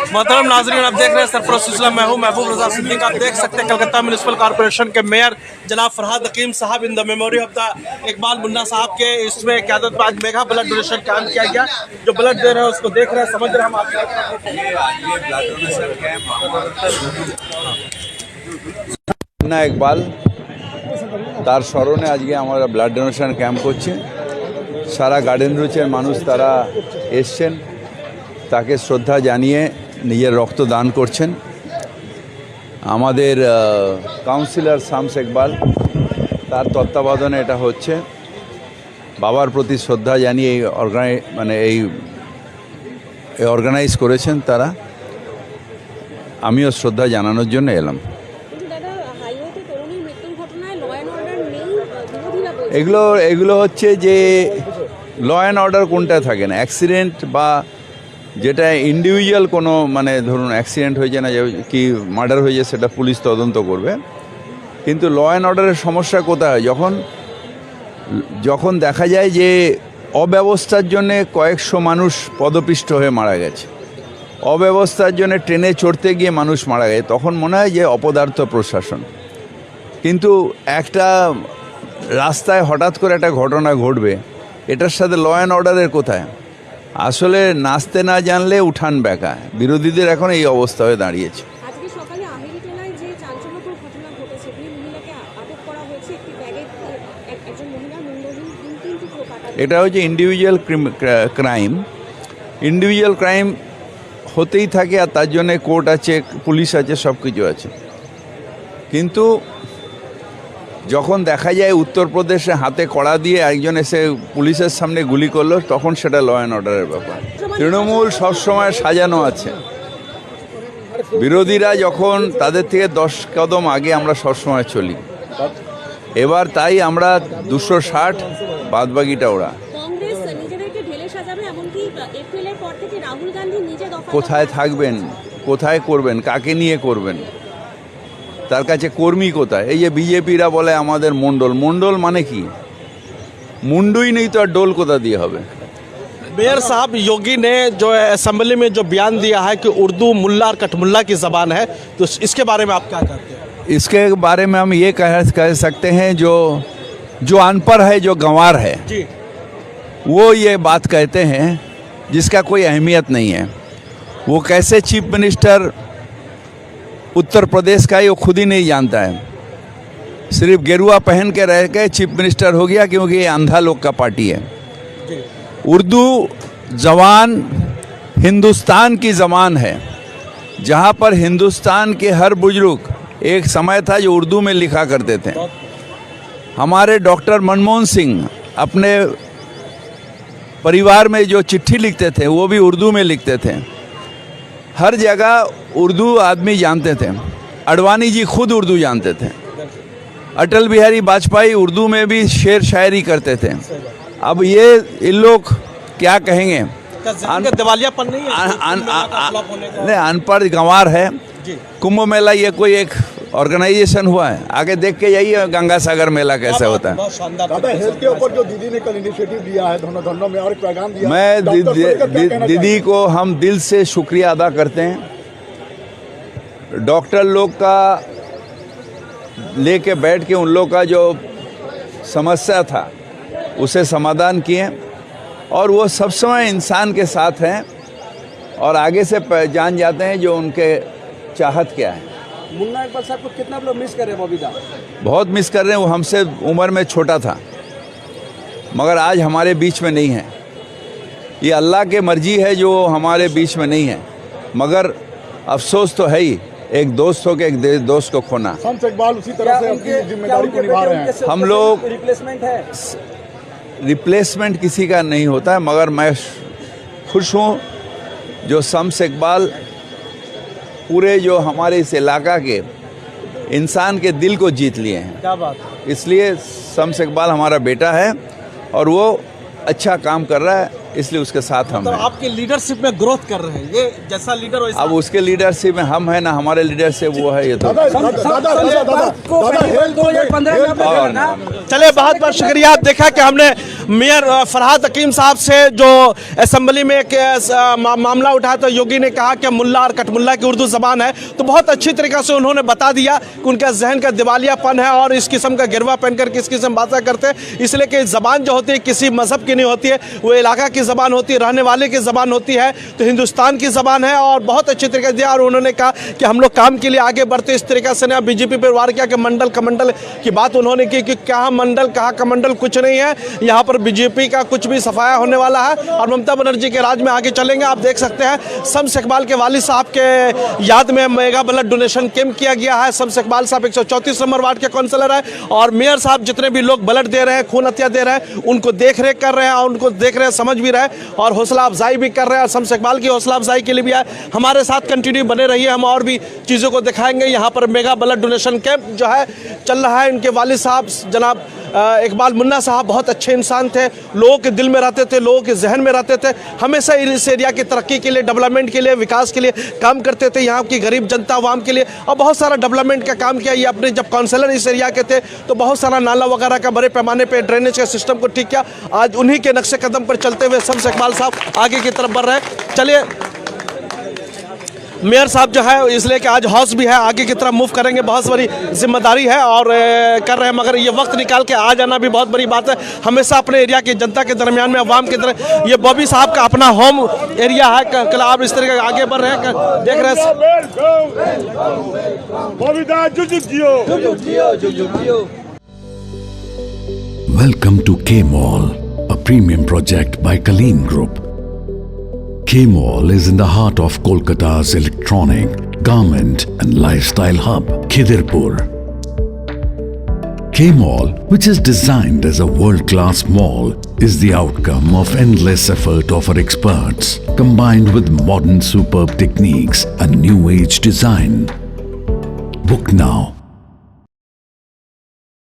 मोहतरम नाजरीन, आप देख रहे हैं सरफरोश सिलसिला। मैं हूं महबूब रजा सिद्दीक। आप देख सकते हैं कलकत्ता म्यूनिसिपल कॉर्पोरेशन के मेयर जनाब फरहाद हकीम साहब in the memory of the Iqbal Munna साहब के इसमें क़यादत में आज मेगा ब्लड डोनेशन कैंप किया गया। जो ब्लड दे रहे हैं उसको देख रहे हैं, समझ रहे हैं हम आप। মুন্না ইকবাল তার স্মরণে আজকে আমরা ব্লাড ডোনেশন ক্যাম্প করছি। সারা গার্ডেন রুচের মানুষ তারা এসছেন, তাকে শ্রদ্ধা জানিয়ে নিজের রক্ত দান করছেন। আমাদের কাউন্সিলর শামস ইকবাল তার তত্ত্বাবধানে এটা হচ্ছে। বাবার প্রতি শ্রদ্ধা জানিয়ে এই অর্গানাইজ করেছেন তারা। আমিও শ্রদ্ধা জানানোর জন্য এলাম। এগুলো হচ্ছে যে ল অ্যান্ড অর্ডার কোনটা থাকে না, অ্যাক্সিডেন্ট বা যেটা ইন্ডিভিজুয়াল কোনো ধরুন অ্যাক্সিডেন্ট হয়েছে না, কি মার্ডার হয়েছে, সেটা পুলিশ তদন্ত করবে। কিন্তু ল অ্যান্ড অর্ডারের সমস্যা কোথায় হয়? যখন দেখা যায় যে অব্যবস্থার জন্যে কয়েকশো মানুষ পদপিষ্ট হয়ে মারা গেছে, অব্যবস্থার জন্য ট্রেনে চড়তে গিয়ে মানুষ মারা গেছে, তখন মনে হয় যে অপদার্থ প্রশাসন। কিন্তু একটা রাস্তায় হঠাৎ করে একটা ঘটনা ঘটবে, এটার সাথে ল অ্যান্ড অর্ডারের কোথায়? আসলে নাচতে না জানলে উঠান বেঁকা। বিরোধীদের এখন এই অবস্থা হয়ে দাঁড়িয়েছে। এটা হচ্ছে ইন্ডিভিজুয়াল ক্রাইম। ইন্ডিভিজুয়াল ক্রাইম হতেই থাকে, আর তার জন্যে কোর্ট আছে, পুলিশ আছে, সব কিছু আছে। কিন্তু যখন দেখা যায় উত্তরপ্রদেশে হাতে কড়া দিয়ে একজন এসে পুলিশের সামনে গুলি করলো, তখন সেটা ল অ্যান্ড অর্ডারের ব্যাপার। তৃণমূল সবসময় সাজানো আছে। বিরোধীরা যখন তাদের থেকে 10 কদম আগে আমরা সবসময় চলি। এবার তাই আমরা 260, বাদবাকিটা ওরা। কোথায় থাকবেন, কোথায় করবেন, কাকে নিয়ে করবেন, তার কাছে কর্মী কোথায়? এই যে বিজেপিরা বলে আমাদের মন্ডল মানে কি? মুন্ডুই নেই তো আর ডোল কোথা দিয়ে হবে? मेयर साहब, योगी ने जो असेंबली में जो बयान दिया है कि उर्दू मुल्ला और कठमुल्ला की ज़बान है, तो इसके बारे में आप क्या कहते हैं? इसके बारे में हम ये कह सकते हैं, जो अनपढ़ है, जो गंवार है जी, वो ये बात कहते हैं जिसका कोई अहमियत नहीं है। वो कैसे चीफ मिनिस्टर उत्तर प्रदेश का है वो खुद ही नहीं जानता है। सिर्फ गेरुआ पहन के रह के चीफ मिनिस्टर हो गया, क्योंकि ये अंधा लोग का पार्टी है। उर्दू ज़बान हिंदुस्तान की ज़बान है, जहाँ पर हिंदुस्तान के हर बुजुर्ग, एक समय था जो उर्दू में लिखा करते थे। हमारे डॉक्टर मनमोहन सिंह अपने परिवार में जो चिट्ठी लिखते थे वो भी उर्दू में लिखते थे। हर जगह उर्दू आदमी जानते थे। अडवाणी जी खुद उर्दू जानते थे। अटल बिहारी वाजपेयी उर्दू में भी शेर शायरी करते थे। अब ये इन लोग क्या कहेंगे? दिवालियापन नहीं है, अनपढ़ गंवार है। कुंभ मेला ये कोई एक ऑर्गेनाइजेशन हुआ है? आगे देख के जाइए गंगा सागर मेला कैसे होता है। हेल्थ के ऊपर जो दीदी ने कल इनिशिएटिव लिया है, दोनों में और एक पैगाम दिया। मैं दीदी को हम दिल से शुक्रिया अदा करते हैं। डॉक्टर लोग का लेके बैठ के उन लोग का जो समस्या था उसे समाधान किए, और वो सब समय इंसान के साथ हैं और आगे से जान जाते हैं जो उनके चाहत क्या है। मुन्ना इकबाल साहब को कितना लोग मिस कर रहे हैं? बबीता बहुत मिस कर रहे हैं। वो हमसे उम्र में छोटा था, मगर आज हमारे बीच में नहीं है। ये अल्लाह के मर्जी है जो हमारे बीच में नहीं है, मगर अफसोस तो है ही, एक दोस्त हो के एक दोस्त को खोना। शाम्स इकबाल उसी तरह से अपनी जिम्मेदारी को निभा रहे हैं। हम लोग रिप्लेसमेंट है, रिप्लेसमेंट किसी का नहीं होता है, मगर मैं खुश हूँ जो शाम्स इकबाल पूरे जो हमारे इस इलाका के इंसान के दिल को जीत लिए हैं। क्या बात। इसलिए शाम्स इकबाल हमारा बेटा है और वो अच्छा काम कर रहा है। इसलिए उसके साथ हम तो हैं। आपकी लीडरशिप में ग्रोथ कर रहे हैं, ये जैसा लीडर वैसा। अब उसके लीडरशिप में हम हैं ना, हमारे लीडरशिप वो है, ये तो चलिए बहुत बहुत शुक्रिया। आप देखा कि हमने मेयर फरहाद हकीम साहब से जो असेंबली में एक मामला उठाया तो योगी ने कहा कि मुल्ला और कटमुल्ला की उर्दू ज़बान है, तो बहुत अच्छी तरीक़े से उन्होंने बता दिया कि उनका जहन का दिवालियापन है और इस किस्म का गिरवा पहनकर किस किस्म बातें करते हैं। इसलिए कि ज़बान जो होती है किसी मज़हब की नहीं होती है, वो इलाका की ज़बान होती है, रहने वाले की ज़बान होती है, तो हिंदुस्तान की ज़बान है। और बहुत अच्छी तरीके से दिया और उन्होंने कहा कि हम लोग काम के लिए आगे बढ़ते इस तरीके से ना बीजेपी पर वार किया कि मंडल कमंडल की बात उन्होंने की कि कहाँ मंडल कहाँ कमंडल, कुछ नहीं है यहाँ पर बीजेपी का कुछ भी सफाया होने वाला है और ममता बनर्जी के राज में आगे चलेंगे। आप देख सकते हैं शम्स इकबाल के वालिद साहब के याद में मेगा ब्लड डोनेशन कैंप किया गया है। शम्स इकबाल साहब 134 नंबर वार्ड के काउंसलर है और मेयर साहब जितने भी लोग ब्लड दे रहे हैं, खून हत्या दे रहे हैं, उनको देख रेख कर रहे हैं और उनको देख रहे हैं, समझ भी रहे हैं और हौसला अफजाई भी कर रहे हैं। शम्स इकबाल की हौसला अफजाई के लिए भी है, हमारे साथ कंटिन्यू बने रहिए, हम और भी चीज़ों को दिखाएंगे। यहाँ पर मेगा ब्लड डोनेशन कैंप जो है चल रहा है। इनके वालिद साहब जनाब इकबाल मुन्ना साहब बहुत अच्छे इंसान थे, लोगों के दिल में रहते थे, लोगों के जहन में रहते थे, हमेशा इस एरिया की तरक्की के लिए, डेवलपमेंट के लिए, विकास के लिए काम करते थे, यहाँ की गरीब जनता आवाम के लिए और बहुत सारा डेवलपमेंट का काम किया। ये अपने जब काउंसलर इस एरिया के थे तो बहुत सारा नाला वगैरह का बड़े पैमाने पर ड्रेनेज के सिस्टम को ठीक किया। आज उन्हीं के नक्शे कदम पर चलते हुए शम्स इकबाल साहब आगे की तरफ बढ़ रहे हैं। चलिए मेयर साहब जो है इसलिए कि आज हाउस भी है, आगे की तरफ मूव करेंगे, बहुत बड़ी जिम्मेदारी है और कर रहे हैं, मगर ये वक्त निकाल के आ जाना भी बहुत बड़ी बात है। हमेशा अपने एरिया की जनता के दरमियान में अवाम के तरह, ये बॉबी साहब का अपना होम एरिया है, कल आप इस तरह आगे बढ़ रहे हैं, देख रहे हैं। Welcome to K-Mall, a premium project by Kaleen Group. K-Mall is in the heart of Kolkata's electronic, garment and lifestyle hub, Khidirpur. K-Mall, which is designed as a world-class mall, is the outcome of endless effort of our experts, combined with modern superb techniques and new age design. Book now